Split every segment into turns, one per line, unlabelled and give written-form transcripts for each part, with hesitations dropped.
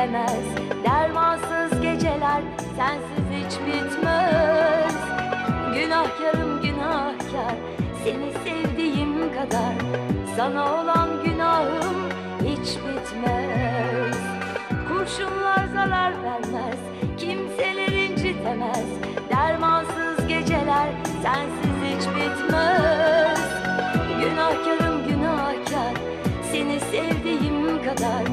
bitemez. Dermansız geceler sensiz hiç bitmez. Günahkarım günahkar, seni sevdiğim kadar. Sana olan günahım hiç bitmez. Kurşunlar zarar vermez, kimseler incitemez. Dermansız geceler sensiz hiç bitmez. Günahkarım günahkar, seni sevdiğim kadar.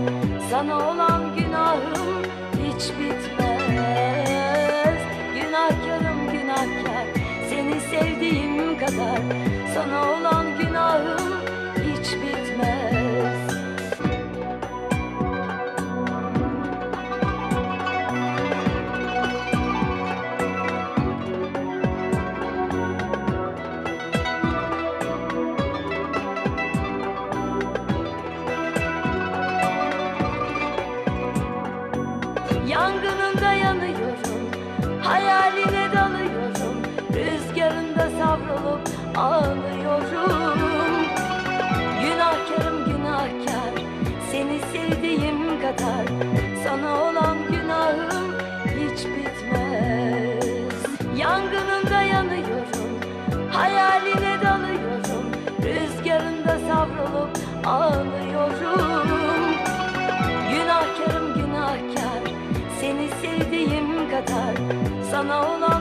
Sana olan günahım hiç bitmez. Günahkarım günahkar, seni sevdiğim kadar. Sana olan günahım hiç bitmez. Yangınında yanıyorum, hayaline dalıyorum. Rüzgarında savrulup ağlıyorum. Günahkarım günahkar, seni sevdiğim kadar. Sana olan günahım hiç bitmez. Yangınında yanıyorum, hayaline dalıyorum. Rüzgarında savrulup ağlıyorum. Günahkarım günahkar, seni sevdiğim kadar. Sana olan